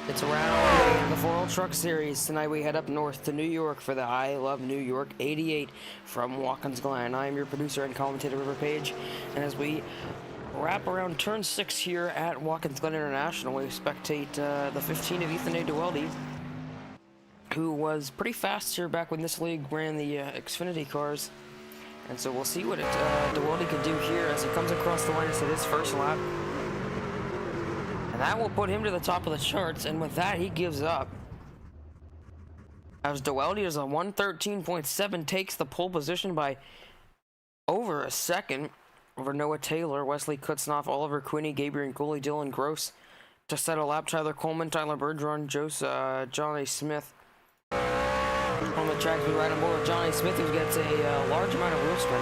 It's around the FORL Truck Series. Tonight we head up north to New York for the I Love New York 88 from Watkins Glen. I am your producer and commentator, River Page, and as we wrap around turn 6 here at Watkins Glen International, we spectate the 15 of Ethan A. Duweldy, who was pretty fast here back when this league ran the Xfinity cars. And so we'll see what Duweldy can do here as he comes across the line to his first lap. And that will put him to the top of the charts, and with that he gives up. As Duweldy is a 113.7, takes the pole position by over a second over Noah Taylor, Wesley Kutznoff, Oliver Quinney, Gabriel Gooley, Dylan Gross to set a lap. Tyler Coleman, Tyler Bergeron, Johnny Smith on the track. We ride on board with Johnny Smith, who gets a large amount of wheel spin.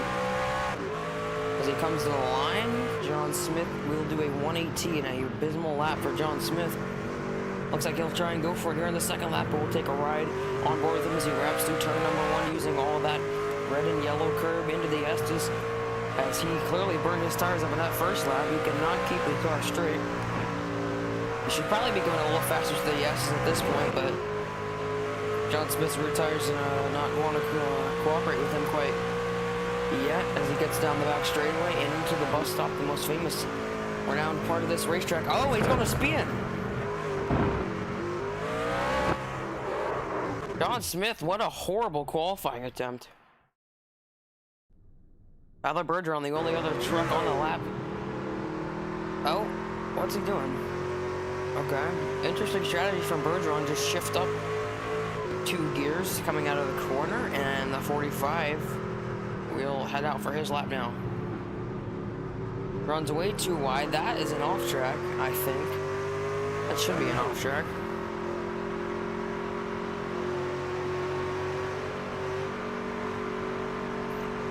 As he comes to the line, John Smith will do a 118, a abysmal lap for John Smith. Looks like he'll try and go for it here in the second lap, but we'll take a ride on board with him as he wraps through turn number 1 using all that red and yellow curb into the Estes. As he clearly burned his tires up in that first lap, he cannot keep the car straight. He should probably be going a little faster to the Estes at this point, but John Smith's rear tires not want to cooperate with him quite yet as he gets down the back straightaway and into the bus stop, the most famous renowned part of this racetrack. Oh, he's going to spin! John Smith, what a horrible qualifying attempt. Tyler Bergeron, the only other truck on the lap. Oh, what's he doing? Okay, interesting strategy from Bergeron, just shift up 2 gears coming out of the corner, and the 45 will head out for his lap now. Runs way too wide. That is an off track, I think. That should be an off track.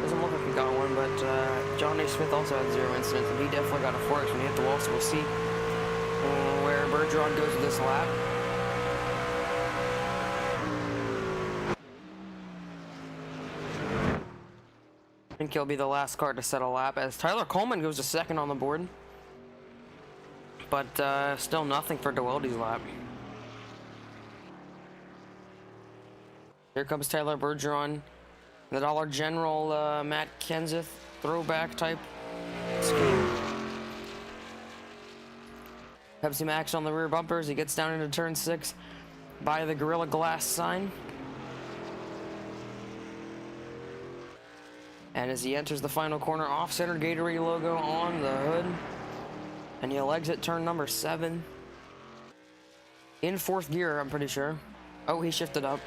Doesn't look like he got one, but Johnny Smith also had 0 incidents, and he definitely got a force when he hit the wall, so we'll see where Bergeron goes with this lap. I think he'll be the last car to set a lap as Tyler Coleman goes to second on the board. But still nothing for Duweldy's lap. Here comes Tyler Bergeron. The Dollar General Matt Kenseth throwback type scheme. Pepsi Max on the rear bumpers. He gets down into turn 6 by the Gorilla Glass sign. And as he enters the final corner, off-center Gatorade logo on the hood. And he'll exit turn number 7. In 4th gear, I'm pretty sure. Oh, he shifted up.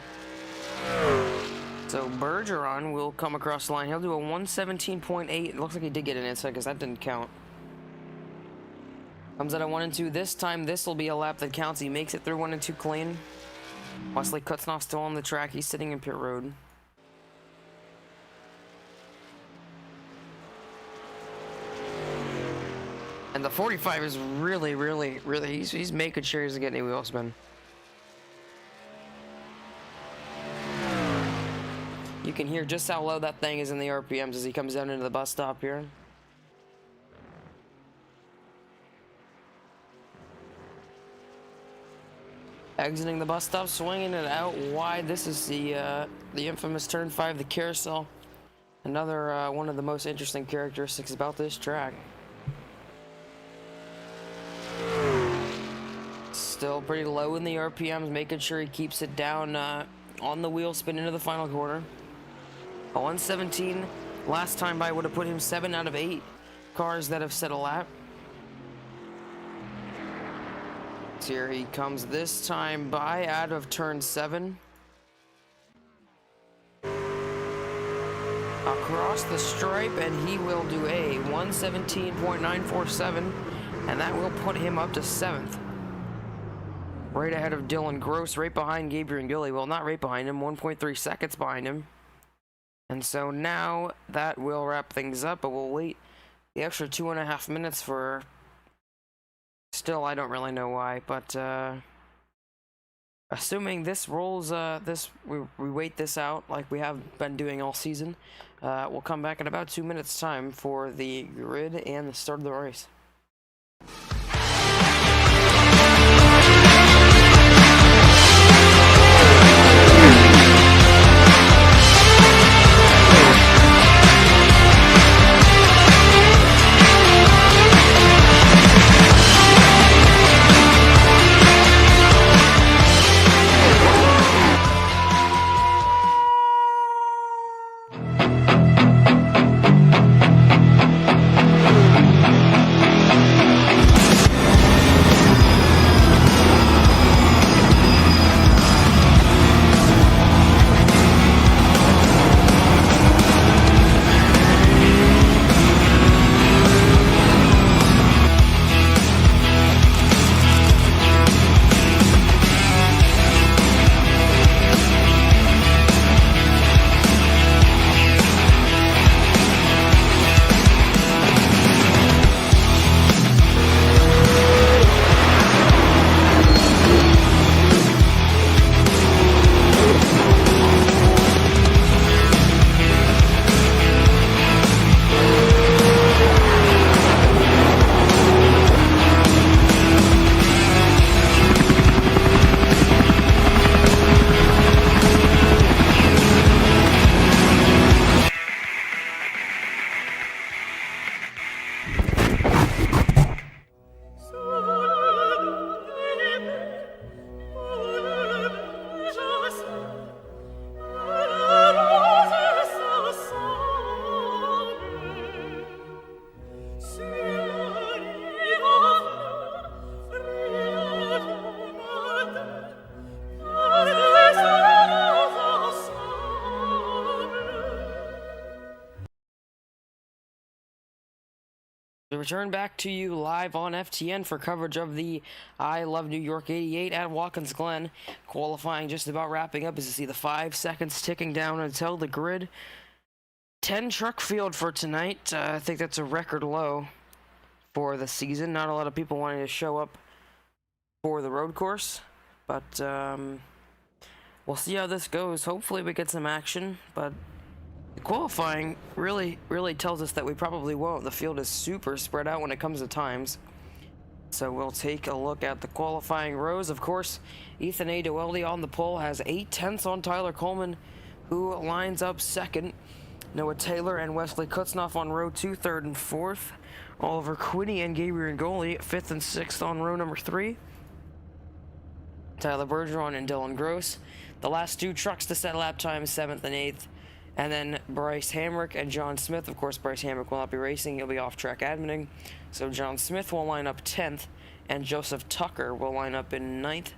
So Bergeron will come across the line. He'll do a 117.8. It looks like he did get an inside because that didn't count. Comes out of 1 and 2. This time, this will be a lap that counts. He makes it through 1 and 2 clean. Wesley Kutznoff still on the track. He's sitting in pit road. And the 45 is really, he's making sure he doesn't get any wheel spin. You can hear just how low that thing is in the RPMs as he comes down into the bus stop here. Exiting the bus stop, swinging it out wide. This is the infamous turn 5, the carousel. Another one of the most interesting characteristics about this track. Still pretty low in the RPMs, making sure he keeps it down on the wheel spin into the final corner. A 117 last time by would have put him 7 out of 8 cars that have set a lap. So here he comes this time by out of turn 7. Across the stripe, and he will do a 117.947, and that will put him up to 7th. Right ahead of Dylan Gross, right behind Gabriel Gilly. Well, not right behind him, 1.3 seconds behind him. And so now that will wrap things up, but we'll wait the extra 2.5 minutes for... Still, I don't really know why, but assuming this rolls, we wait this out like we have been doing all season, we'll come back in about 2 minutes time for the grid and the start of the race. return back to you live on FTN for coverage of the I Love New York 88 at Watkins Glen. Qualifying just about wrapping up as you see the 5 seconds ticking down until the grid. 10 truck field for tonight. I think that's a record low for the season. Not a lot of people wanting to show up for the road course, but we'll see how this goes. Hopefully we get some action, but the qualifying really tells us that we probably won't. The field is super spread out when it comes to times. So we'll take a look at the qualifying rows. Of course, Ethan A. Doelty on the pole has 8/10 on Tyler Coleman, who lines up second. Noah Taylor and Wesley Kutznoff on row 2, 3rd and 4th. Oliver Quinney and Gabriel Goli 5th and 6th on row number 3. Tyler Bergeron and Dylan Gross, the last 2 trucks to set lap time, 7th and 8th. And then Bryce Hamrick and John Smith. Of course, Bryce Hamrick will not be racing. He'll be off-track adminning. So John Smith will line up 10th, and Joseph Tucker will line up in 9th,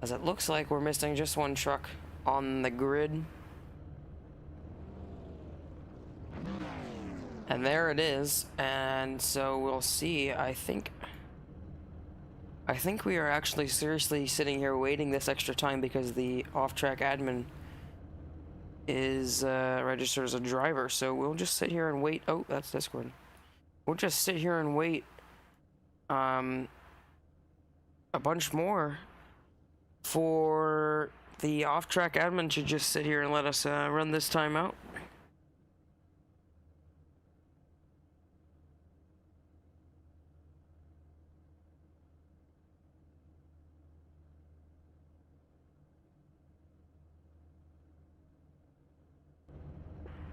as it looks like we're missing just one truck on the grid. And there it is. And so we'll see. I think we are actually seriously sitting here waiting this extra time because the off-track admin is registered as a driver, so we'll just sit here and wait. Oh, that's Discord. We'll just sit here and wait a bunch more for the off-track admin to just sit here and let us run this time out.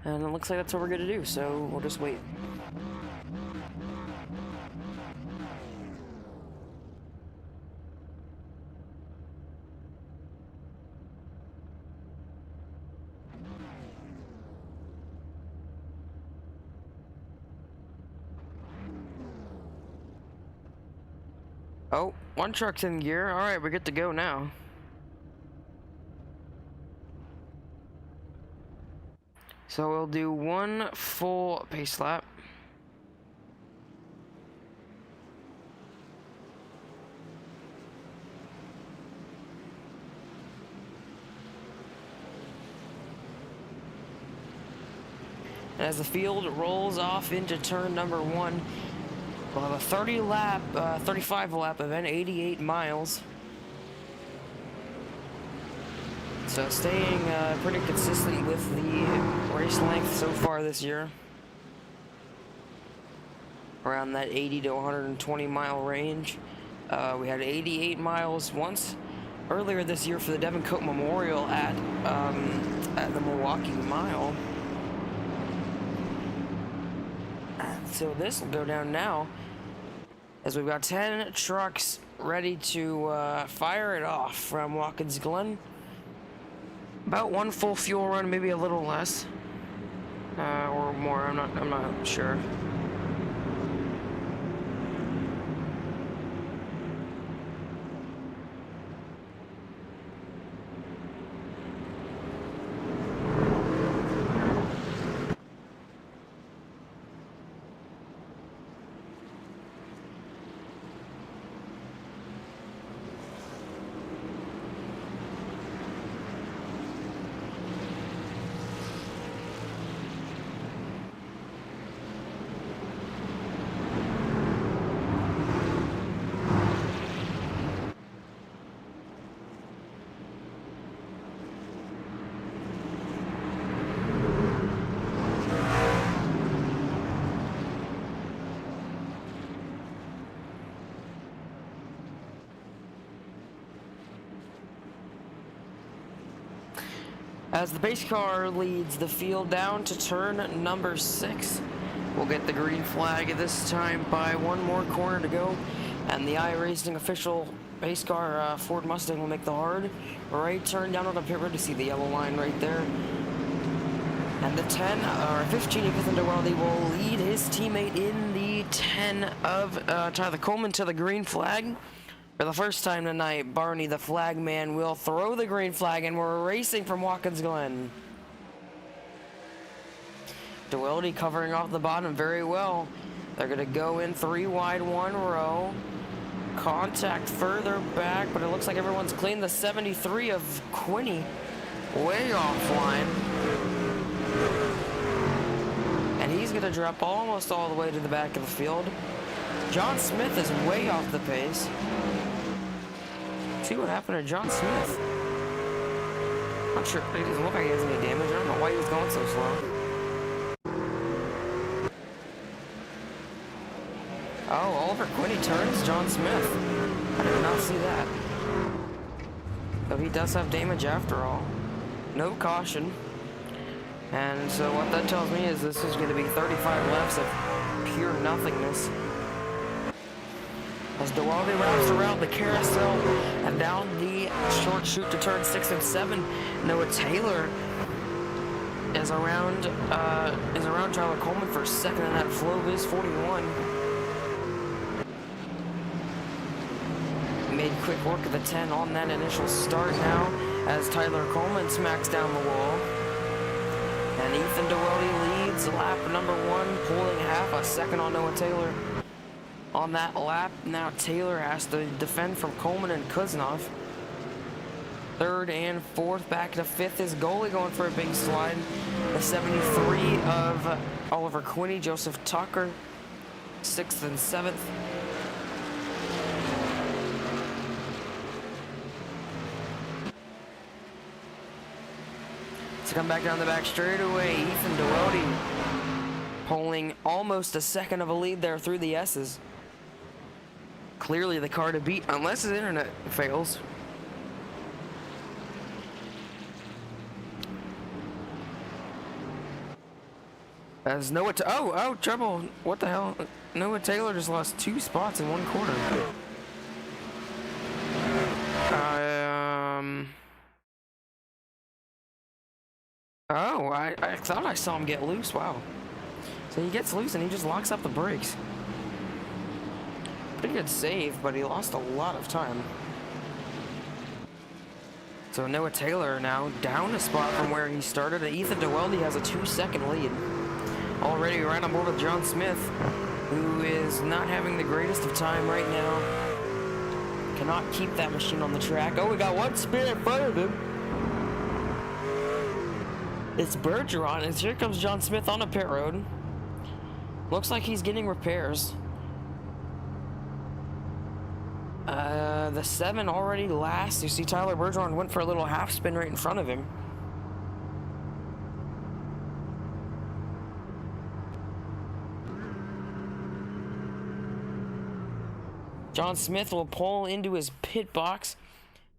And it looks like that's what we're gonna do, so we'll just wait. Oh, one truck's in gear. All right, we're good to go now. So we'll do one full pace lap. And as the field rolls off into turn number 1, we'll have a 35 lap event, 88 miles. So staying pretty consistent with the race length so far this year. Around that 80 to 120 mile range. We had 88 miles once earlier this year for the Devin Cope Memorial at the Milwaukee Mile. So this will go down now as we've got 10 trucks ready to fire it off from Watkins Glen. About one full fuel run, maybe a little less, or more. I'm not sure. As the pace car leads the field down to turn number 6, we'll get the green flag at this time by one more corner to go, and the iRacing official pace car Ford Mustang will make the hard right turn down on the pit road to see the yellow line right there. And the 15 Ethan Doelty will lead his teammate in the 10 of Tyler Coleman to the green flag. For the first time tonight, Barney the flag man will throw the green flag, and we're racing from Watkins Glen. Doelty covering off the bottom very well. They're gonna go in 3 wide, 1 row. Contact further back, but it looks like everyone's clean. The 73 of Quinney way offline. And he's gonna drop almost all the way to the back of the field. John Smith is way off the pace. See what happened to John Smith. Not sure, it doesn't look like he has any damage. I don't know why he was going so slow. Oh, Oliver Quinney turns John Smith. I did not see that. So he does have damage after all. No caution. And so what that tells me is this is going to be 35 laps of pure nothingness. As Dewaldy wraps around the carousel and down the short chute to turn 6 and 7, Noah Taylor is around Tyler Coleman for second in that Flovis 41. Made quick work of the 10 on that initial start now as Tyler Coleman smacks down the wall. And Ethan Dewaldy leads lap number 1, pulling half a second on Noah Taylor. On that lap, now Taylor has to defend from Coleman and Kuznov. 3rd and 4th, back to 5th is goalie going for a big slide. The 73 of Oliver Quinney, Joseph Tucker, 6th and 7th. To come back down the back straightaway, Ethan Dewaldy pulling almost a second of a lead there through the S's. Clearly the car to beat, unless his internet fails. As Noah, oh, trouble! What the hell? Noah Taylor just lost 2 spots in 1 quarter. Oh, I thought I saw him get loose. Wow. So he gets loose and he just locks up the brakes. Pretty good save, but he lost a lot of time. So Noah Taylor now down a spot from where he started. And Ethan Dewaldy has a 2-second lead. Already right on board with John Smith, who is not having the greatest of time right now. Cannot keep that machine on the track. Oh, we got 1 spin in front of him. It's Bergeron, and here comes John Smith on a pit road. Looks like he's getting repairs. The 7 already last. You see Tyler Bergeron went for a little half spin right in front of him. John Smith will pull into his pit box.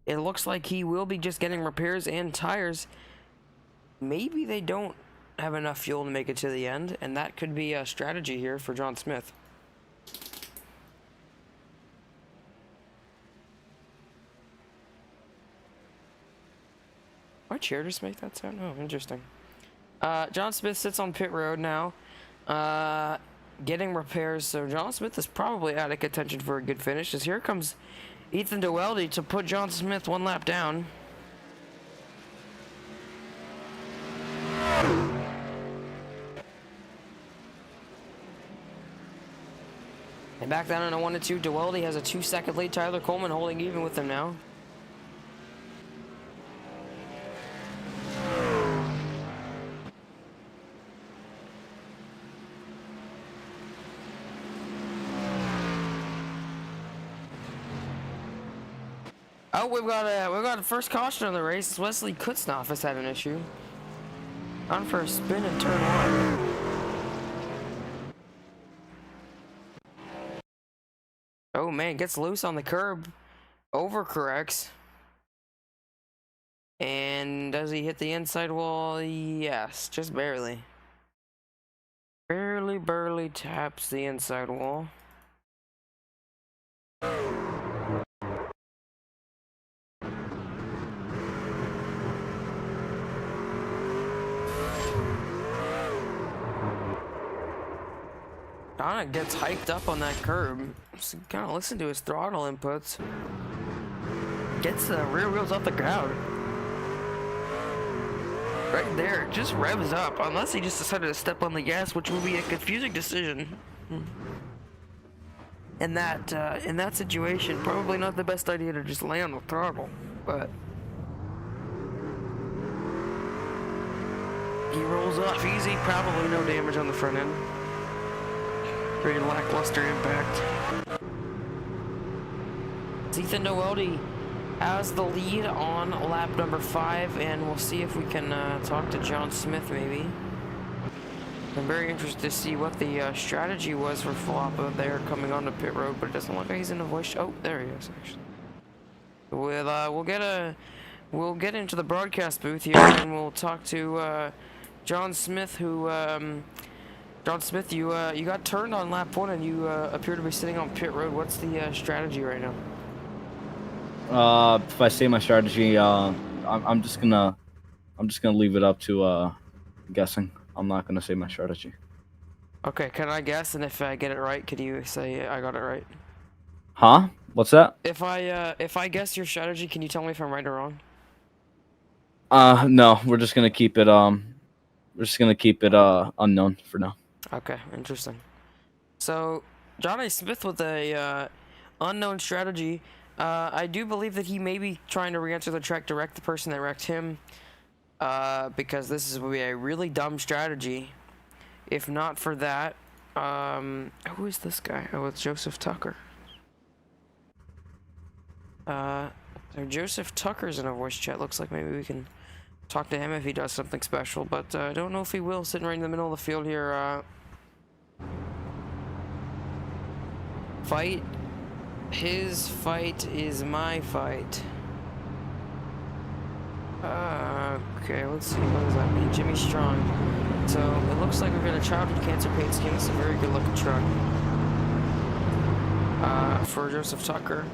It looks like he will be just getting repairs and tires. Maybe they don't have enough fuel to make it to the end, and that could be a strategy here for John Smith. Why chair just make that sound? Oh, interesting. John Smith sits on pit road now, getting repairs, so John Smith is probably out of contention for a good finish, as here comes Ethan Dewaldy to put John Smith 1 lap down. And back down in a 1-2, Dewaldy has a 2-second lead. Tyler Coleman holding even with him now. Oh, we've got a first caution of the race. Wesley Kutznoff has had an issue. On for a spin in turn 1. Oh man, gets loose on the curb, overcorrects. And does he hit the inside wall? Yes, just barely. Barely taps the inside wall. Donna gets hiked up on that curb. Just kind of listen to his throttle inputs. Gets the rear wheels off the ground. Right there, just revs up. Unless he just decided to step on the gas, which would be a confusing decision. In that situation, probably not the best idea to just lay on the throttle, but he rolls off easy, probably no damage on the front end. Pretty lackluster impact. Ethan Noelty has the lead on lap number 5, and we'll see if we can talk to John Smith maybe. I'm very interested to see what the strategy was for Floppa there coming onto pit road, but it doesn't look like he's in a voice. Oh, there he is actually. We'll get into the broadcast booth here, and we'll talk to John Smith, who John Smith, you got turned on lap 1, and you appear to be sitting on pit road. What's the strategy right now? If I say my strategy, I'm just gonna leave it up to guessing. I'm not gonna say my strategy. Okay, can I guess? And if I get it right, can you say I got it right? Huh? What's that? If I guess your strategy, can you tell me if I'm right or wrong? No, we're just gonna keep it unknown for now. Okay, interesting. So Johnny Smith with a unknown strategy. I do believe that he may be trying to re-enter the track, direct the person that wrecked him, because this is would be a really dumb strategy. If not for that, who is this guy? Oh, it's Joseph Tucker. So Joseph Tucker's in our voice chat. Looks like maybe we can talk to him if he does something special, but I don't know if he will. Sitting right in the middle of the field here. Fight. His fight is my fight. Okay, let's see, what does that mean? Jimmy Strong. So, it looks like we're going to childhood cancer paint scheme. This is a very good looking truck. For Joseph Tucker.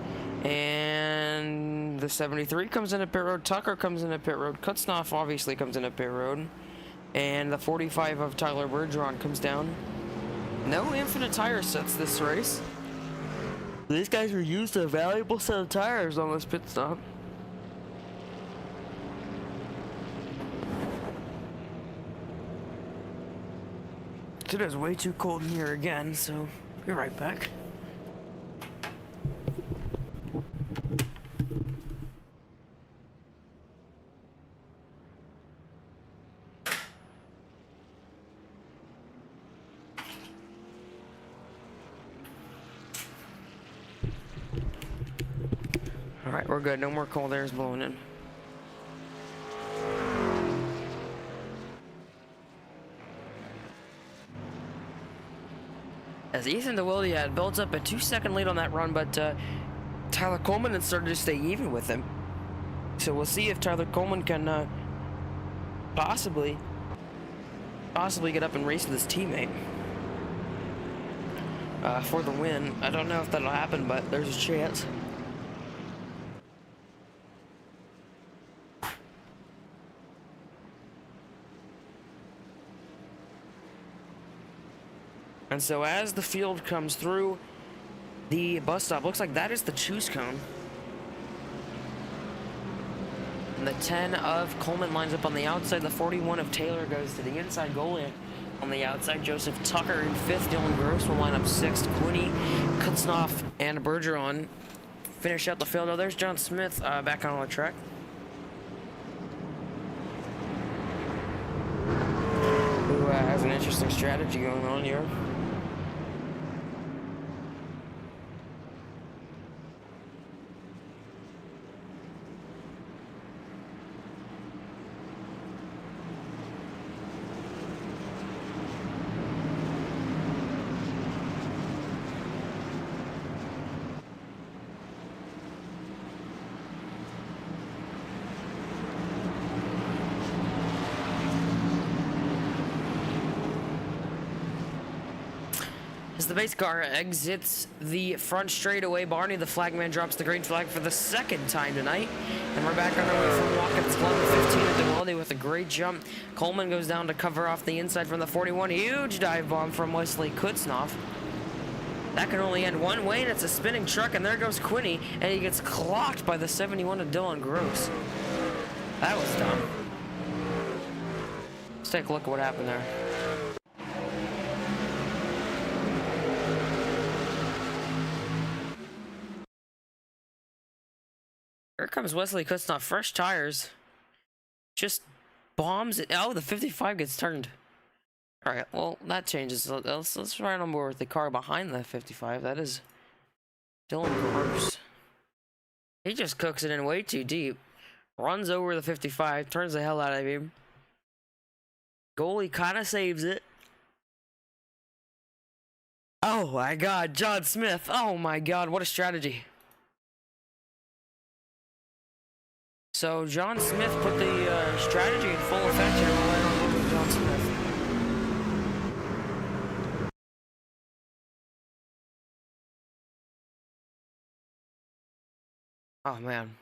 And the 73 comes in at pit road. Tucker comes in at pit road. Kutznoff obviously comes in at pit road. And the 45 of Tyler Bergeron comes down. No infinite tire sets this race. These guys are used a valuable set of tires on this pit stop. It is way too cold in here again, so be right back. Alright, we're good. No more cold air is blowing in. As Ethan DeWilde had built up a 2-second lead on that run, but Tyler Coleman had started to stay even with him. So we'll see if Tyler Coleman can possibly get up and race with his teammate for the win. I don't know if that'll happen, but there's a chance. And so as the field comes through the bus stop, looks like that is the choose cone. And the 10 of Coleman lines up on the outside. The 41 of Taylor goes to the inside goalie on the outside. Joseph Tucker in 5th. Dylan Gross will line up 6th. Quinney, Kutznoff, and Bergeron finish out the field. Oh, there's John Smith back on the track. Who has an interesting strategy going on here. As the base car exits the front straightaway, Barney, the flagman, drops the green flag for the 2nd time tonight. And we're back on our way from Watkins Glen. 15 at DeWalde with a great jump. Coleman goes down to cover off the inside from the 41. Huge dive bomb from Wesley Kutznoff. That can only end one way, and it's a spinning truck, and there goes Quinney, and he gets clocked by the 71 of Dylan Gross. That was dumb. Let's take a look at what happened there. comes Wesley Kutznoff, fresh tires. Just bombs it. Oh, the 55 gets turned. Alright, well, that changes. Let's ride on board with the car behind the 55. That is Dylan Gross. He just cooks it in way too deep. Runs over the 55, turns the hell out of him. Goalie kind of saves it. Oh my god, John Smith. Oh my god, what a strategy. So John Smith put the strategy in full effect here. We'll let him look at John Smith. Oh man.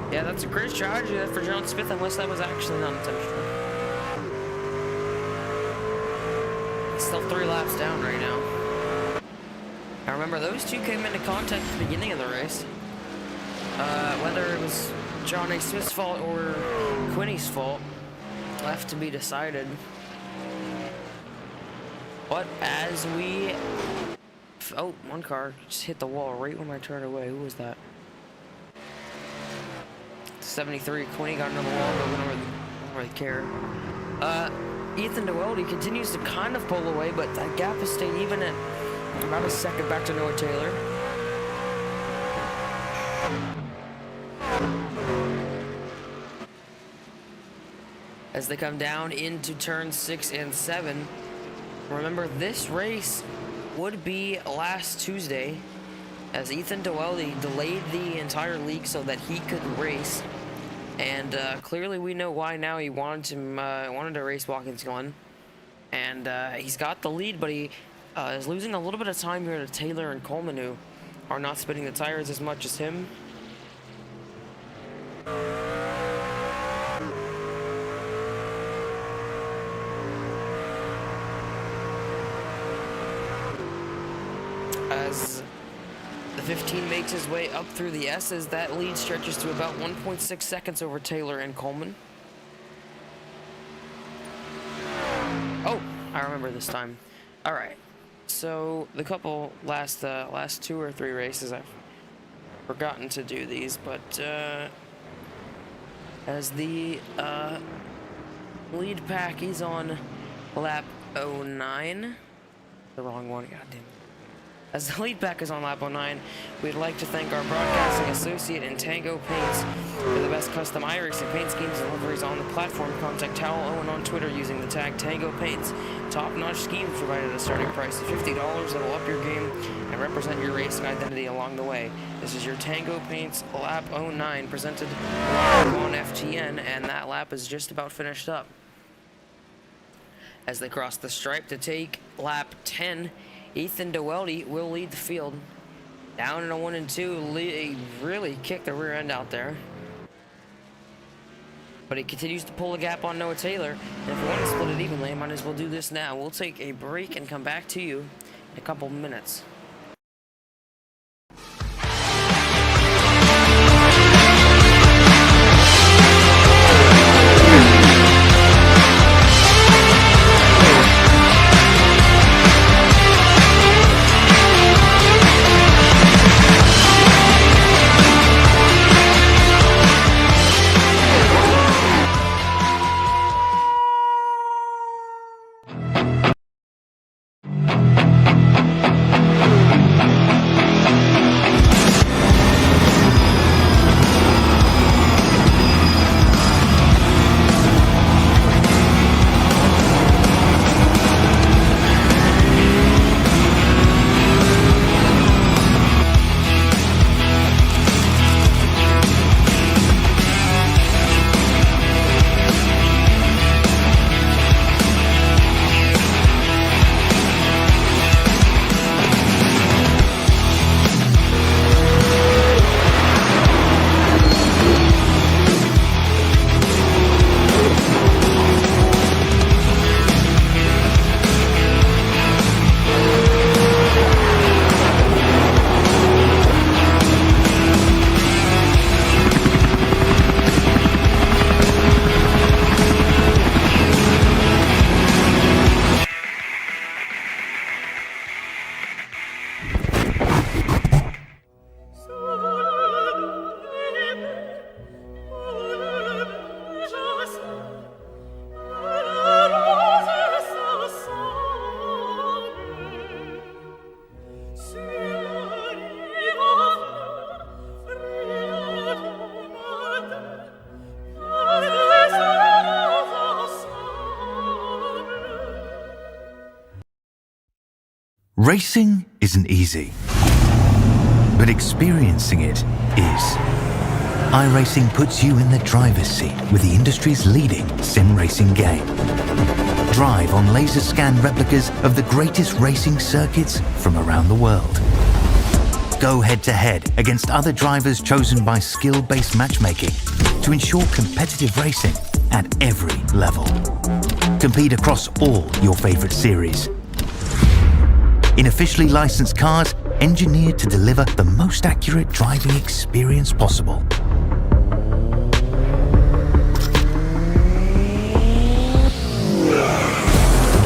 Yeah, that's a great strategy for John Smith, unless that was actually not intentional. He's still 3 laps down right now. Now remember, those two came into contact at the beginning of the race. Whether it was John A. Smith's fault or Quinny's fault, left to be decided. But as we... Oh, one car just hit the wall right when I turned away. Who was that? 73. Quinny got another wall, but we don't really care. Ethan Deweldy continues to kind of pull away, but that gap has stayed even at about a second back to Noah Taylor. As they come down into turns 6 and 7. Remember, this race would be last Tuesday, as Ethan Deweldy delayed the entire league so that he could race. And clearly we know why now. He wanted to race Watkins Glen. And he's got the lead, but he is losing a little bit of time here to Taylor and Coleman, who are not spinning the tires as much as him. As the 15 makes his way up through the S's, that lead stretches to about 1.6 seconds over Taylor and Coleman. Oh, I remember this time. All right, so the couple last 2 or 3 races, I've forgotten to do these, but as the lead pack is on lap 09, the wrong one, goddamn. As the lead pack is on lap 09, we'd like to thank our broadcasting associate in Tango Paints for the best custom iRacing paint schemes and deliveries on the platform. Contact Howell Owen on Twitter using the tag Tango Paints. Top-notch schemes provided at a starting price of $50 that will up your game and represent your racing identity along the way. This is your Tango Paints lap 09 presented live on FTN, and that lap is just about finished up. As they cross the stripe to take lap 10, Ethan Deweldy will lead the field. Down in a 1 and 2, he really kicked the rear end out there. But he continues to pull a gap on Noah Taylor. And if we want to split it evenly, I might as well do this now. We'll take a break and come back to you in a couple minutes. Racing isn't easy, but experiencing it is. iRacing puts you in the driver's seat with the industry's leading sim racing game. Drive on laser scan replicas of the greatest racing circuits from around the world. Go head-to-head against other drivers chosen by skill-based matchmaking to ensure competitive racing at every level. Compete across all your favorite series. In officially licensed cars, engineered to deliver the most accurate driving experience possible.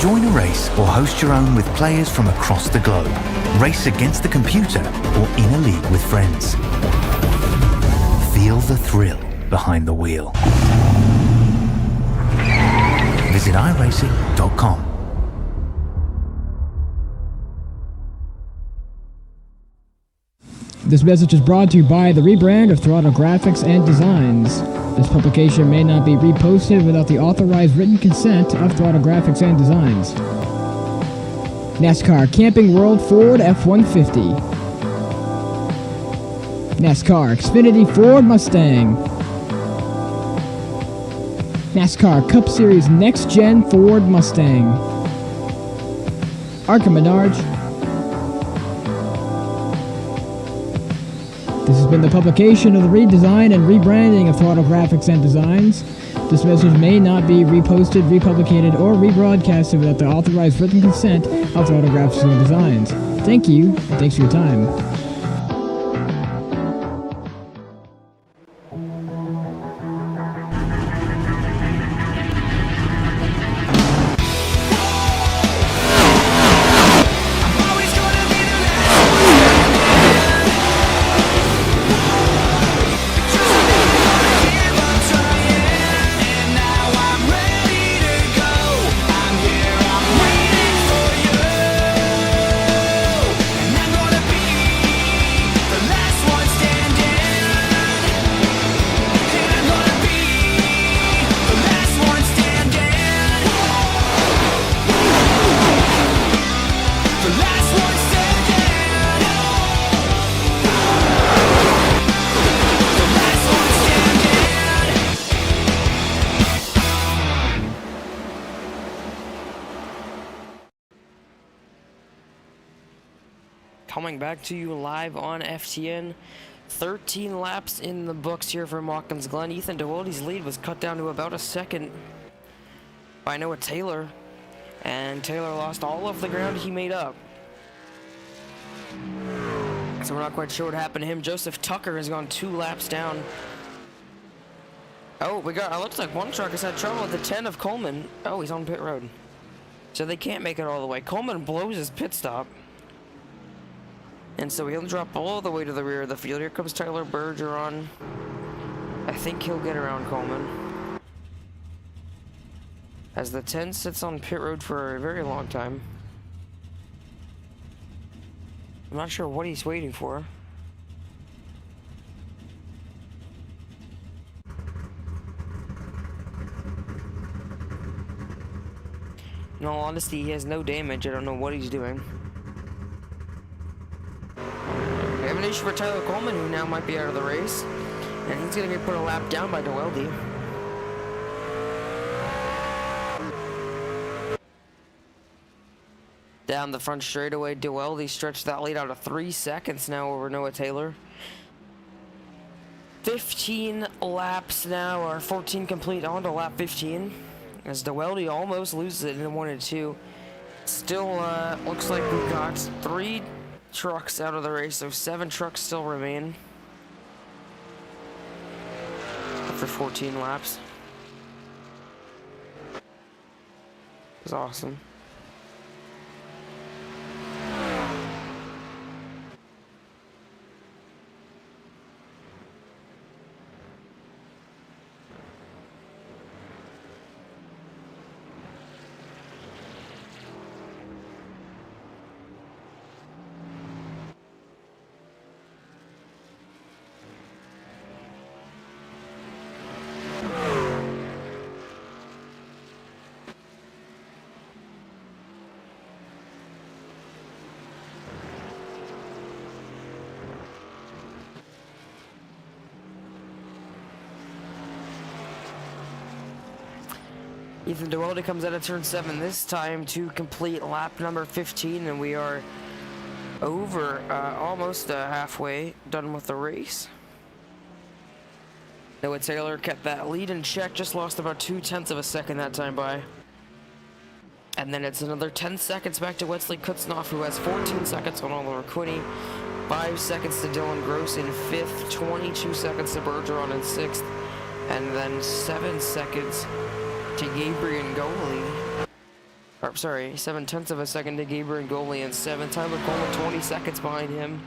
Join a race or host your own with players from across the globe. Race against the computer or in a league with friends. Feel the thrill behind the wheel. Visit iRacing.com. This message is brought to you by the rebrand of Throttle Graphics and Designs. This publication may not be reposted without the authorized written consent of Throttle Graphics and Designs. NASCAR Camping World Ford F-150. NASCAR Xfinity Ford Mustang. NASCAR Cup Series Next-Gen Ford Mustang. Arca Menards. This has been the publication of the redesign and rebranding of Throttle Graphics and Designs. This message may not be reposted, republicated, or rebroadcasted without the authorized written consent of Throttle Graphics and Designs. Thank you, and thanks for your time. Coming back to you live on FTN. 13 laps in the books here from Watkins Glen. Ethan DeWilde's lead was cut down to about a second by Noah Taylor, and Taylor lost all of the ground he made up. So we're not quite sure what happened to him. Joseph Tucker has gone 2 laps down. Oh, it looks like one truck has had trouble with the 10 of Coleman. Oh, he's on pit road. So they can't make it all the way. Coleman blows his pit stop. And so he'll drop all the way to the rear of the field. Here comes Tyler Bergeron. I think he'll get around Coleman, as the 10 sits on pit road for a very long time. I'm not sure what he's waiting for. In all honesty, he has no damage. I don't know what he's doing. We have an issue for Tyler Coleman, who now might be out of the race. And he's going to get put a lap down by DeWilde. Down the front straightaway, DeWilde stretched that lead out of 3 seconds now over Noah Taylor. 15 laps now, or 14 complete on to lap 15. As DeWilde almost loses it in 1 and 2. Still looks like we've got 3 trucks out of the race, so 7 trucks still remain after 14 laps. It's awesome. Ethan Duweldy comes out of turn 7 this time to complete lap number 15, and we are over, almost halfway done with the race. Noah Taylor kept that lead in check, just lost about 0.2 of a second that time by. And then it's another 10 seconds back to Wesley Kutznoff, who has 14 seconds on Oliver Quinney, 5 seconds to Dylan Gross in 5th, 22 seconds to Bergeron in 6th, and then 7 seconds to Gabriel Goli. Or, sorry, 0.7 of a second to Gabriel Goli in 7th. Tyler Coleman 20 seconds behind him,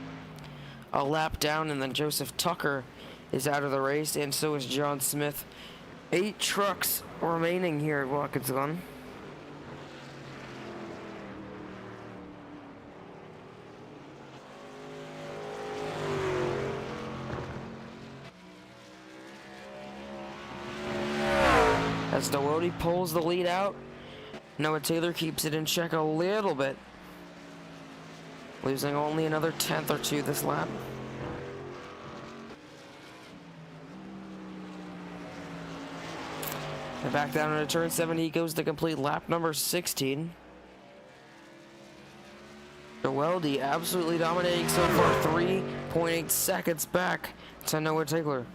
a lap down, and then Joseph Tucker is out of the race, and so is John Smith. 8 trucks remaining here at Watkins Glen. As Duweldy pulls the lead out, Noah Taylor keeps it in check a little bit, losing only another 10th or 2 this lap. And back down into turn 7, he goes to complete lap number 16. Duweldy absolutely dominating so far, 3.8 seconds back to Noah Taylor.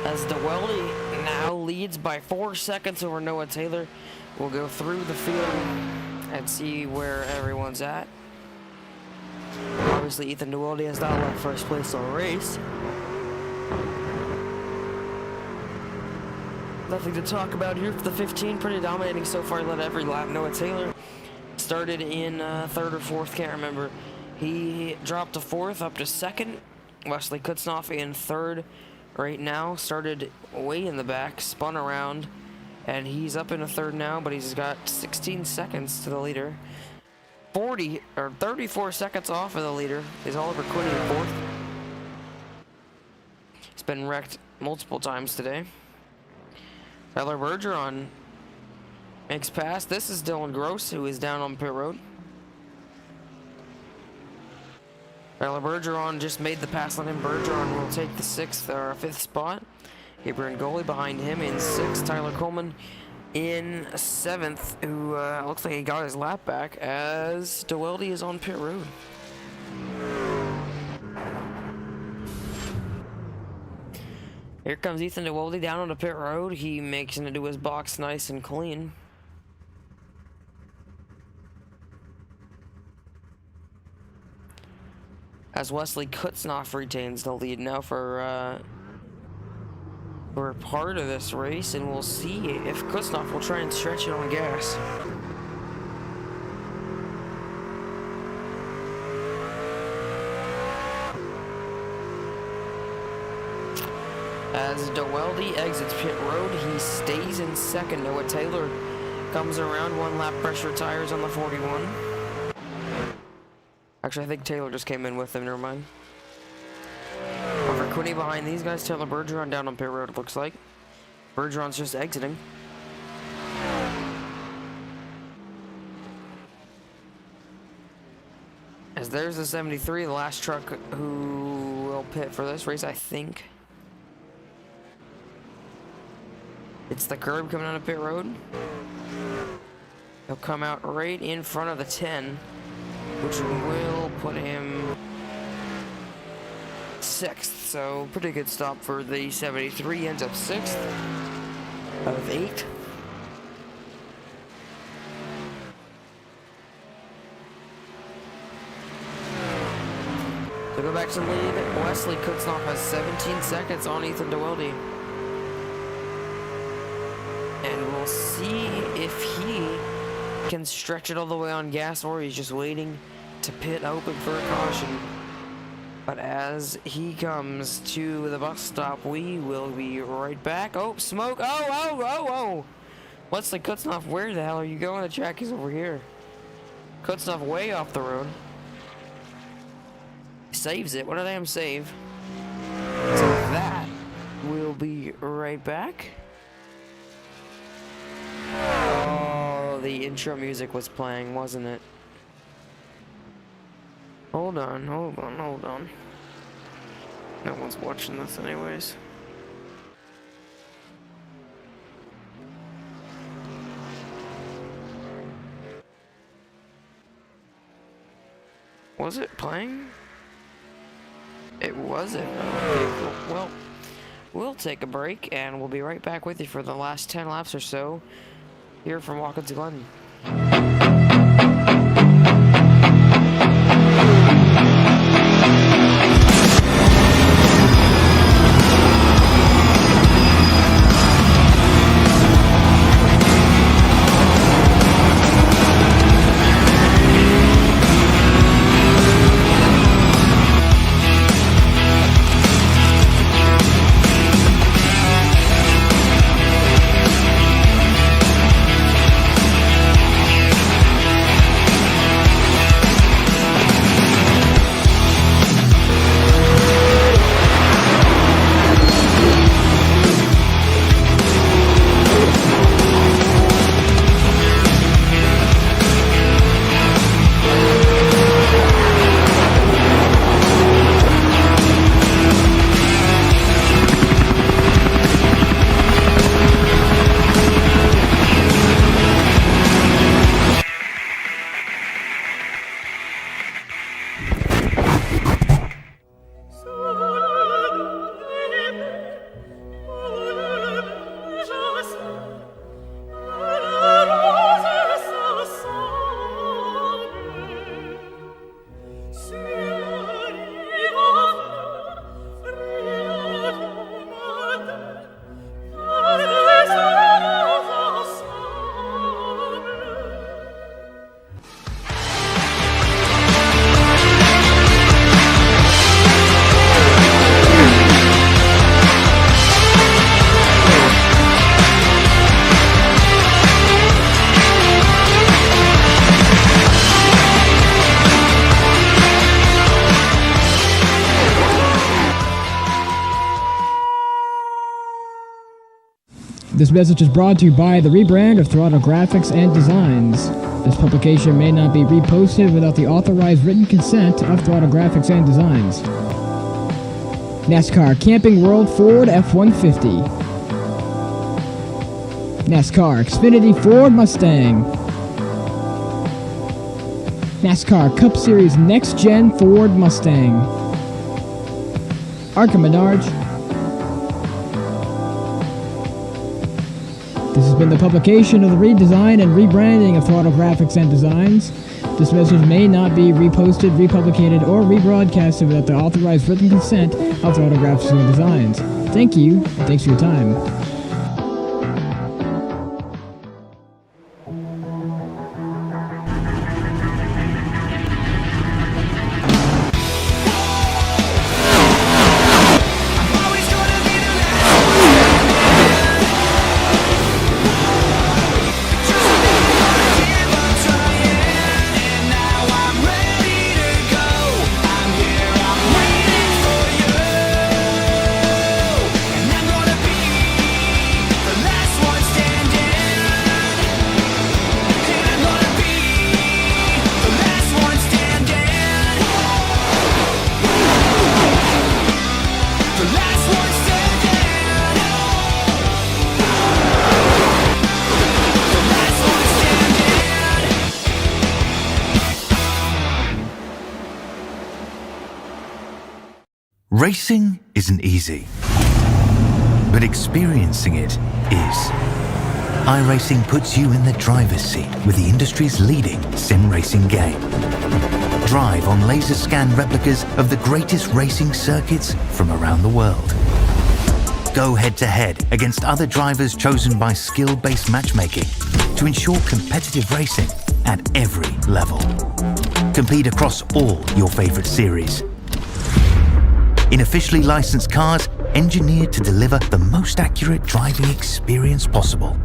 As Duweldy now leads by 4 seconds over Noah Taylor. We'll go through the field and see where everyone's at. Obviously, Ethan Duweldy has not left first place on the race. Nothing to talk about here for the 15. Pretty dominating so far, led every lap. Noah Taylor started in 3rd or 4th, can't remember. He dropped to 4th, up to 2nd. Wesley Kutznoff in 3rd. Right now, started way in the back, spun around, and he's up in a 3rd now, but he's got 16 seconds to the leader. 34 seconds off of the leader is Oliver Quinney in 4th. He's been wrecked multiple times today. Tyler Bergeron makes pass. This is Dylan Gross, who is down on pit road. Tyler Bergeron just made the pass on him. Bergeron will take the 6th or 5th spot. Gabriel Goli behind him in 6th. Tyler Coleman in 7th, who looks like he got his lap back as Duweldy is on pit road. Here comes Ethan Duweldy down on the pit road. He makes it into his box nice and clean. As Wesley Kutznoff retains the lead now for part of this race, and we'll see if Kutznoff will try and stretch it on gas. As Duweldy exits pit road, he stays in 2nd. Noah Taylor comes around, 1 lap pressure tires on the 41. Actually, I think Taylor just came in with him, never mind. Over Quinney behind these guys, Taylor Bergeron down on pit road, it looks like. Bergeron's just exiting. As there's the 73, the last truck who will pit for this race, I think. It's the curb coming out of pit road. He'll come out right in front of the 10. Which will put him 6th, so pretty good stop for the 73. Ends up 6th out of 8. So go back to the lead. Wesley Kutznoff has 17 seconds on Ethan Duweldy. And we'll see if he can stretch it all the way on gas, or he's just waiting to pit open for a caution. But as he comes to the bus stop, we will be right back. Oh, smoke! Oh! Wesley Kutznoff, where the hell are you going? The track is over here. Kutznoff way off the road. Saves it. What a damn save. So that We'll be right back. Oh, the intro music was playing, wasn't it? Hold on. No one's watching this anyways. Was it playing? It wasn't. Okay, well, we'll take a break and we'll be right back with you for the last 10 laps or so here from Watkins Glen. This message is brought to you by the rebrand of Throttle Graphics and Designs. This publication may not be reposted without the authorized written consent of Throttle Graphics and Designs. NASCAR Camping World Ford F-150. NASCAR Xfinity Ford Mustang. NASCAR Cup Series Next-Gen Ford Mustang. Arca Menards. This has been the publication of the redesign and rebranding of Throttle Graphics and Designs. This message may not be reposted, republicated, or rebroadcasted without the authorized written consent of Throttle Graphics and Designs. Thank you, and thanks for your time. Racing isn't easy, but experiencing it is. iRacing puts you in the driver's seat with the industry's leading sim racing game. Drive on laser scan replicas of the greatest racing circuits from around the world. Go head-to-head against other drivers chosen by skill-based matchmaking to ensure competitive racing at every level. Compete across all your favorite series. In officially licensed cars, engineered to deliver the most accurate driving experience possible.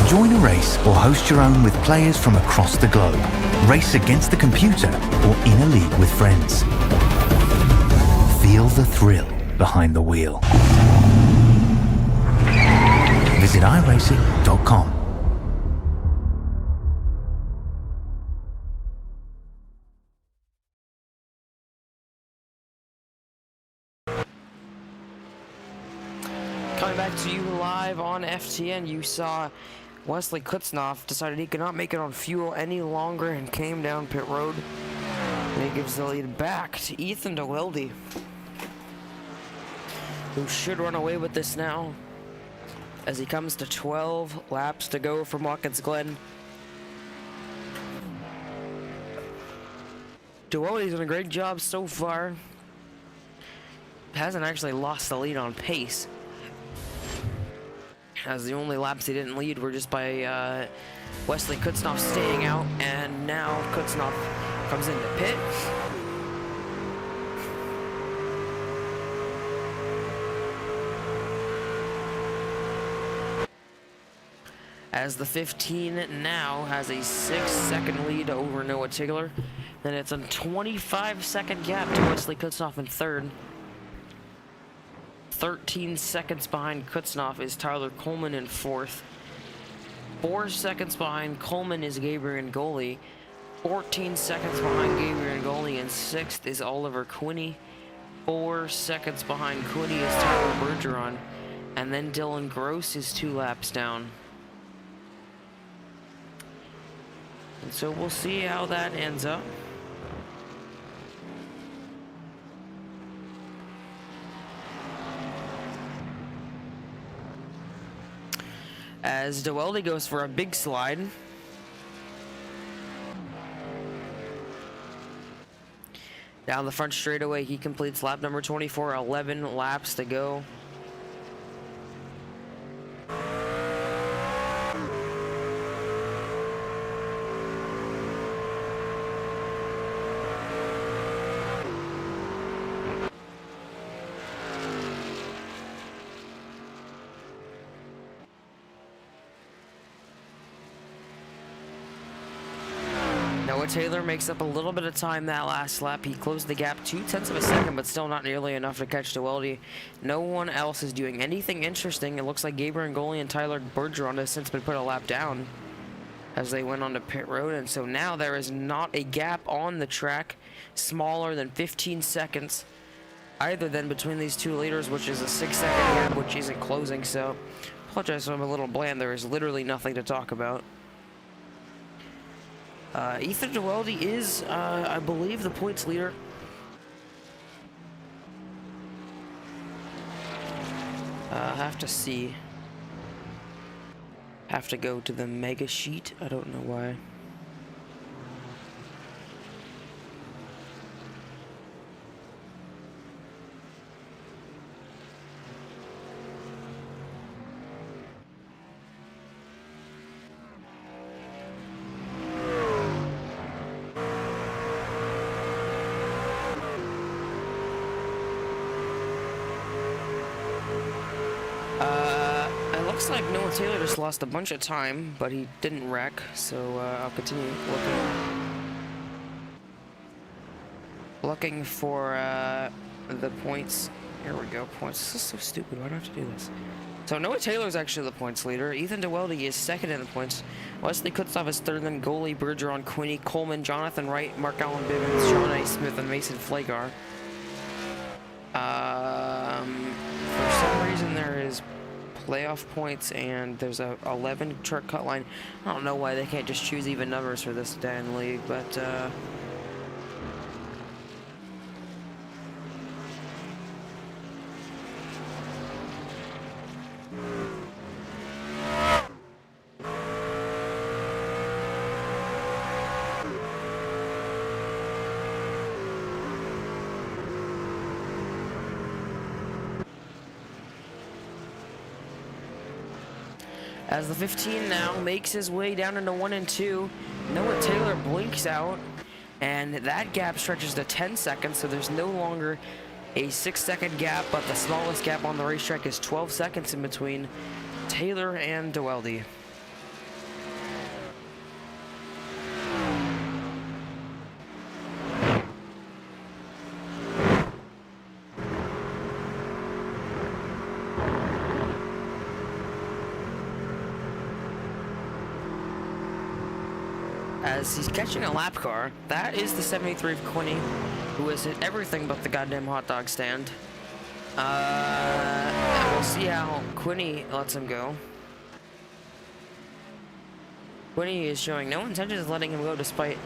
Join a race or host your own with players from across the globe. race against the computer, or in a league with friends. Feel the thrill behind the wheel. Visit iRacing.com. Coming back to you live on FTN, you saw Wesley Kutznoff decided he could not make it on fuel any longer and came down pit road. And he gives the lead back to Ethan DeWilde, who should run away with this now, as he comes to 12 laps to go from Watkins Glen. DeWilde's done a great job so far. Hasn't actually lost the lead on pace, as the only laps he didn't lead were just by Wesley Kutznoff staying out, and now Kutznoff comes into pit. As the 15 now has a 6-second lead over Noah Tigler. Then it's a 25-second gap to Wesley Kutznoff in third. 13 seconds behind Kutznoff is Tyler Coleman in fourth. 4 seconds behind Coleman is Gabriel Ngoli. 14 seconds behind Gabriel Ngoli in sixth is Oliver Quinney. 4 seconds behind Quinney is Tyler Bergeron. And then Dylan Gross is 2 laps down. And so we'll see how that ends up. As DeWilde goes for a big slide. Down the front straightaway, he completes lap number 24, 11 laps to go. Noah Taylor makes up a little bit of time that last lap. He closed the gap 0.2 of a second, but still not nearly enough to catch DeWilde. No one else is doing anything interesting. It looks like Gabriel Ngoli and Tyler Bergeron has since been put a lap down as they went onto pit road, and so now there is not a gap on the track smaller than 15 seconds either then between these two leaders, which is a 6-second gap, which isn't closing. So apologize if I'm a little bland. There is literally nothing to talk about. Ethan DeWilde is, I believe, the points leader. Have to see. Have to go to the mega sheet. I don't know why. Looks like Noah Taylor just lost a bunch of time, but he didn't wreck, so I'll continue looking for the points. Here we go, points. This is so stupid. Why do I have to do this? So Noah Taylor is actually the points leader. Ethan DeWilde is second in the points. Wesley Kutznoff is third, then Ngoli, Bergeron, Quinney, Coleman, Jonathan Wright, Mark Allen Bivens, Sean A. Smith, and Mason Flagar. For some reason there is playoff points, and there's a 11 truck cut line. I don't know why they can't just choose even numbers for this damn league, but as the 15 now makes his way down into 1 and 2, Noah Taylor blinks out, and that gap stretches to 10 seconds, so there's no longer a 6-second gap, but the smallest gap on the racetrack is 12 seconds in between Taylor and DeWilde. as he's catching a lap car. That is the 73 of Quinny, who has hit everything but the goddamn hot dog stand. We'll see how Quinny lets him go. Quinny is showing no intention of letting him go despite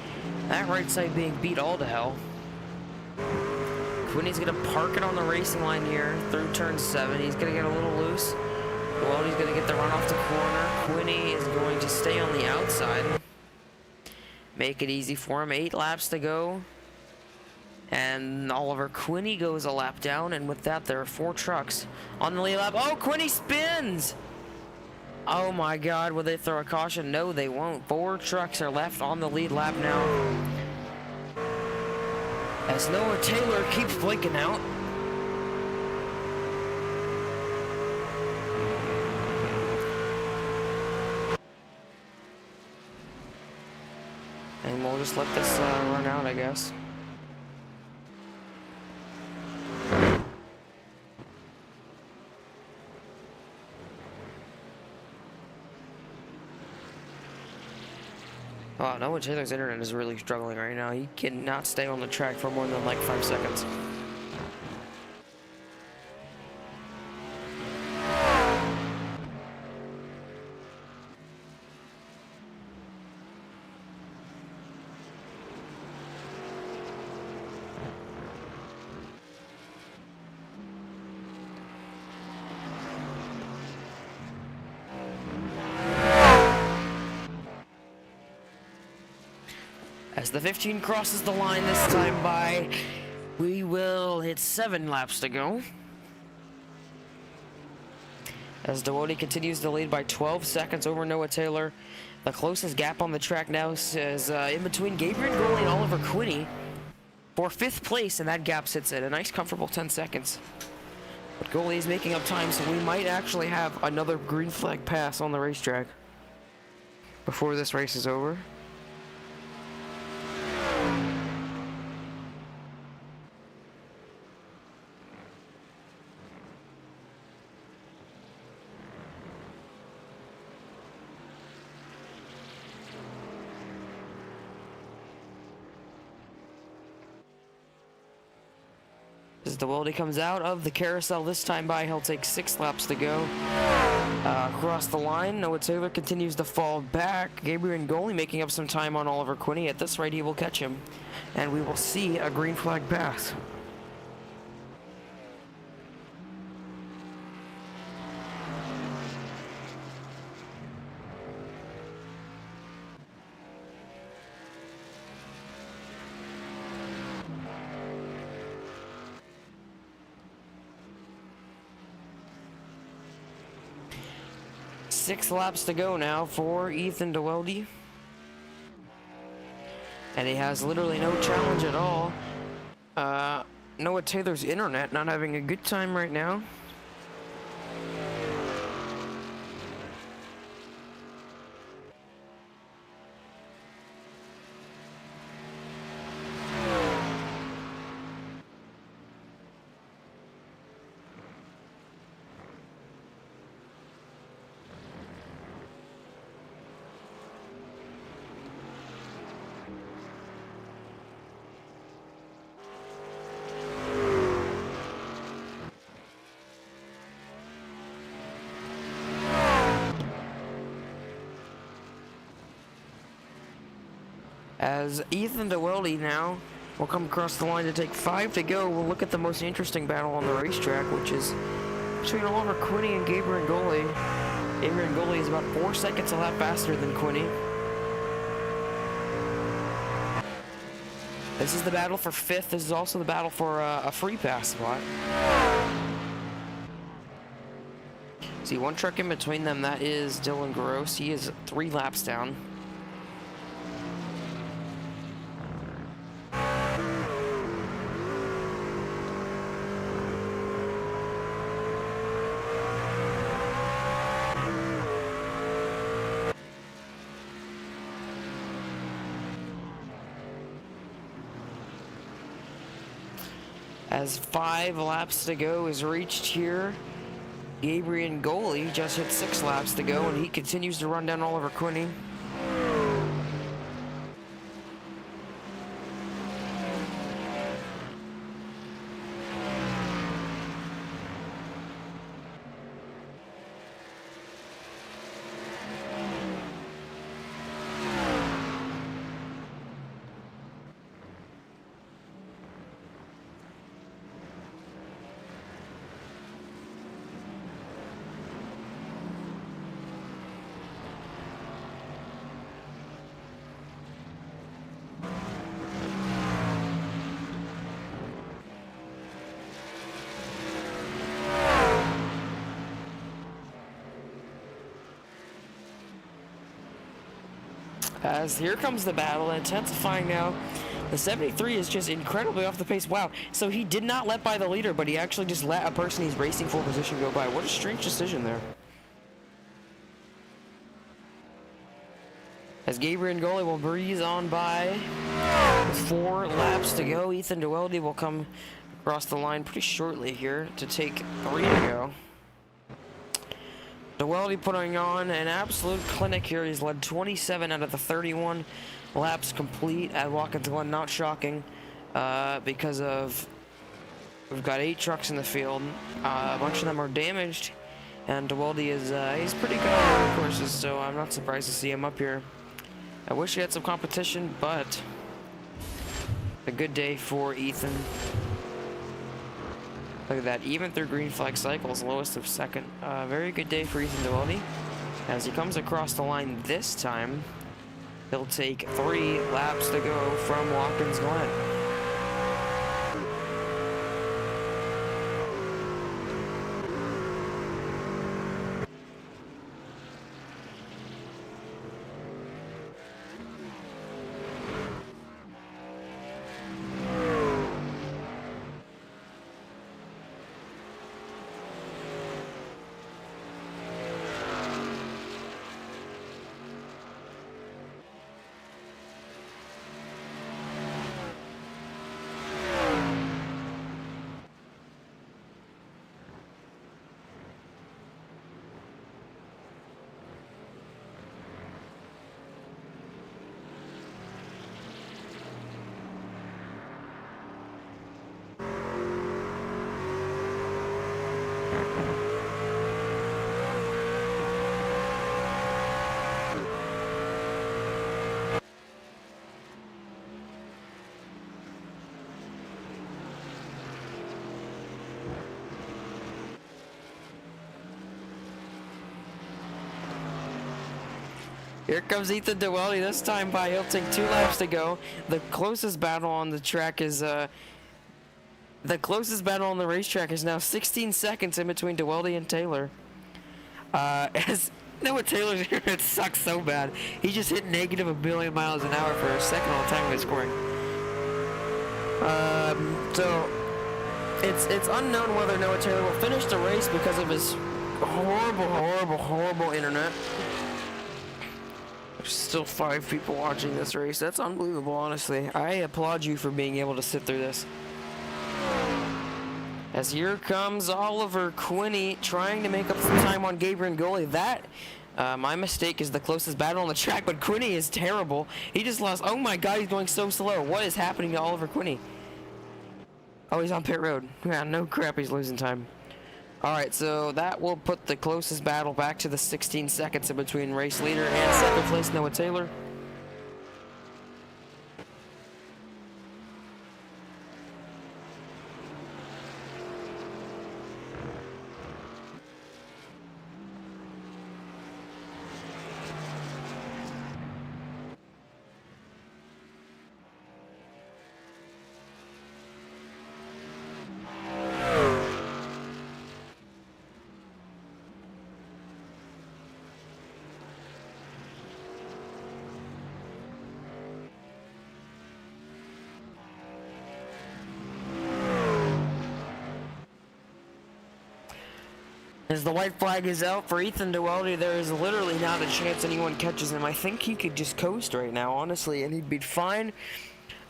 that right side being beat all to hell. Quinny's gonna park it on the racing line here through turn 7. He's gonna get a little loose. Well, he's gonna get the run off the corner. Quinny is going to stay on the outside. Make it easy for him. 8 laps to go. And Oliver Quinny goes a lap down, and with that, there are 4 trucks on the lead lap. Oh, Quinny spins! Oh my god, will they throw a caution? No, they won't. 4 trucks are left on the lead lap now, as Noah Taylor keeps blinking out. And we'll just let this run out, I guess. Oh, Noah Taylor's internet is really struggling right now. He cannot stay on the track for more than like 5 seconds. As the 15 crosses the line this time by, we will hit 7 laps to go. As Dewody continues to lead by 12 seconds over Noah Taylor. The closest gap on the track now is in between Gabriel Goley and Oliver Quinny for 5th place, and that gap sits at a nice comfortable 10 seconds. But Goley is making up time, so we might actually have another green flag pass on the racetrack before this race is over. As Dewaldy comes out of the carousel this time by, he'll take 6 laps to go. Across the line, Noah Taylor continues to fall back. Gabriel Ngoli making up some time on Oliver Quinny. At this rate, he will catch him, and we will see a green flag pass. Six laps to go now for Ethan Dewaldy. And he has literally no challenge at all. Noah Taylor's internet not having a good time right now. As Ethan Dewaldy now will come across the line to take 5 to go. We'll look at the most interesting battle on the racetrack, which is between Oliver Quinny and Gabriel Ngoli. Gabriel Ngoli is about 4 seconds a lap faster than Quinny. This is the battle for 5th. This is also the battle for a free pass spot. See, 1 truck in between them. That is Dylan Gross. He is 3 laps down. As 5 laps to go is reached here, Gabriel Ngoli just hit 6 laps to go, and he continues to run down Oliver Quinny. As here comes the battle, intensifying now. The 73 is just incredibly off the pace. Wow, so he did not let by the leader, but he actually just let a person he's racing for position go by. What a strange decision there. As Gabriel Goli will breeze on by with 4 laps to go. Ethan Duweldy will come across the line pretty shortly here to take 3 to go. Duweldy putting on an absolute clinic here. He's led 27 out of the 31 laps complete at Watkins Glen. Not shocking because of we've got 8 trucks in the field. A bunch of them are damaged, and Duweldy is he's pretty good on the courses, so I'm not surprised to see him up here. I wish he had some competition, but a good day for Ethan. Look at that, even through green flag cycles, lowest of second. Very good day for Ethan Duweldy. As he comes across the line this time, he'll take 3 laps to go from Watkins Glen. Here comes Ethan Duweldy, this time by he'll take 2 laps to go. The closest battle on the track is the closest battle on the racetrack is now 16 seconds in between Duweldy and Taylor. As Noah Taylor's here, it sucks so bad. He just hit negative a billion miles an hour for a second all time in scoring. So it's unknown whether Noah Taylor will finish the race because of his horrible internet. There's still 5 people watching this race. That's unbelievable, honestly. I applaud you for being able to sit through this. As here comes Oliver Quinney trying to make up some time on Gabriel Goli. That, my mistake, is the closest battle on the track, but Quinney is terrible. He just lost. Oh my god, he's going so slow. What is happening to Oliver Quinney? Oh, he's on pit road. Yeah, no crap, he's losing time. Alright, so that will put the closest battle back to the 16 seconds in between race leader and second place Noah Taylor. As the white flag is out for Ethan Duweldy, there is literally not a chance anyone catches him. I think he could just coast right now, honestly, and he'd be fine.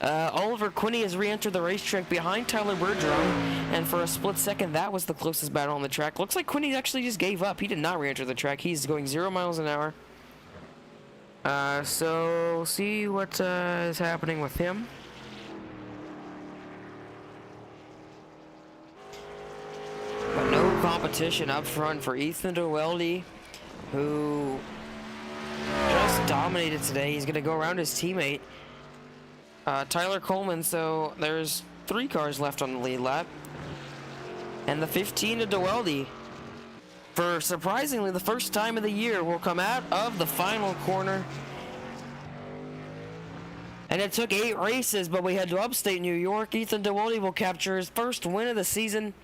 Oliver Quinney has re-entered the racetrack behind Tyler Bergeron, and for a split second, that was the closest battle on the track. Looks like Quinney actually just gave up. He did not re-enter the track. He's going 0 miles an hour. So we'll see what is happening with him. But no competition up front for Ethan Duweldy, who just dominated today. He's going to go around his teammate, Tyler Coleman. So there's 3 cars left on the lead lap. And the 15 to Duweldy, for surprisingly the first time of the year, will come out of the final corner. And it took 8 races, but we head to upstate New York. Ethan Duweldy will capture his first win of the season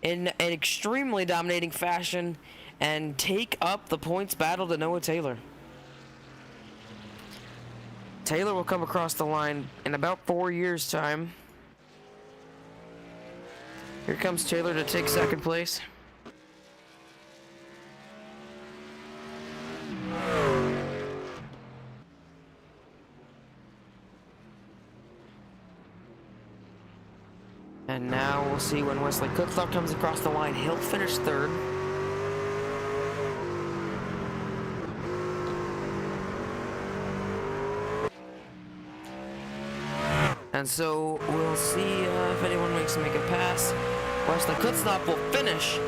in an extremely dominating fashion and take up the points battle to Noah Taylor. Taylor will come across the line in about 4 years' time. Here comes Taylor to take second place. And now we'll see when Wesley Kutzloff comes across the line. He'll finish third. And so we'll see if anyone makes make a pass. Wesley Kutzloff will finish.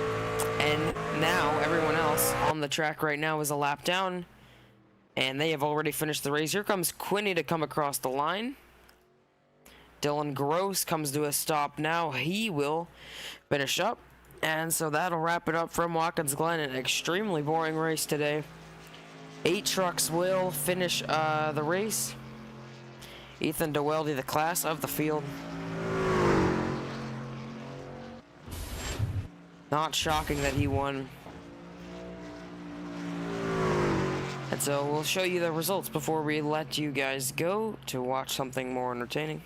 And now everyone else on the track right now is a lap down. And they have already finished the race. Here comes Quinney to come across the line. Dylan Gross comes to a stop now. He will finish up. And so that'll wrap it up from Watkins Glen. An extremely boring race today. 8 trucks will finish the race. Ethan DeWelde, the class of the field. Not shocking that he won. And so we'll show you the results before we let you guys go to watch something more entertaining.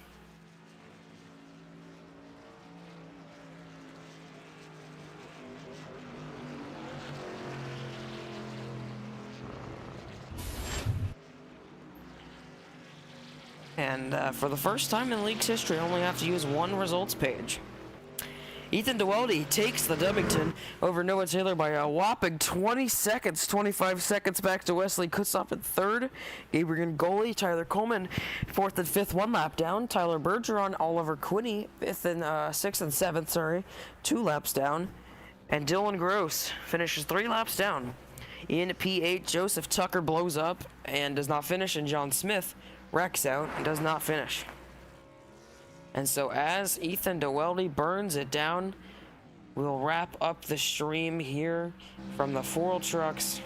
And for the first time in league's history, I only have to use one results page. Ethan DeWelde takes the Dubbington over Noah Taylor by a whopping 20 seconds, 25 seconds back to Wesley Kutzloff in third. Gabriel Goli, Tyler Coleman, fourth and fifth, 1 lap down. Tyler Bergeron, Oliver Quinney, sixth and seventh, 2 laps down. And Dylan Gross finishes 3 laps down. In P8, Joseph Tucker blows up and does not finish, and John Smith wrecks out and does not finish. And so as Ethan DeWelde burns it down, we'll wrap up the stream here from the FORL Trucks.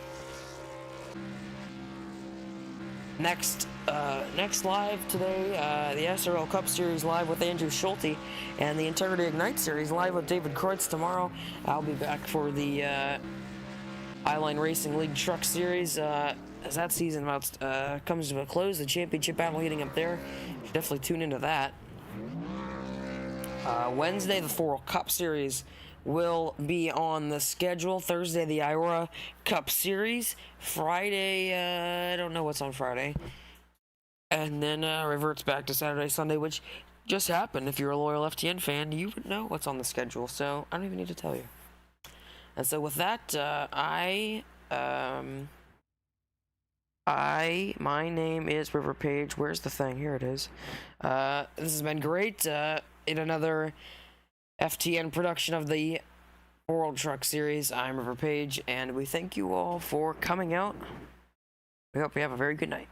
Next live today, the SRL Cup Series live with Andrew Schulte, and the Integrity Ignite Series live with David Kreutz tomorrow. I'll be back for the I-Line Racing League Truck Series. As that season comes to a close, the championship battle heating up there. You should definitely tune into that. Wednesday, the FORL Cup Series will be on the schedule. Thursday, the IORA Cup Series. Friday, I don't know what's on Friday. And then reverts back to Saturday, Sunday, which just happened. If you're a loyal FTN fan, you would know what's on the schedule, so I don't even need to tell you. And so with that, my name is River Page. Where's the thing? Here it is. This has been great. In another FTN production of the FORL Truck Series, I'm River Page, and we thank you all for coming out. We hope you have a very good night.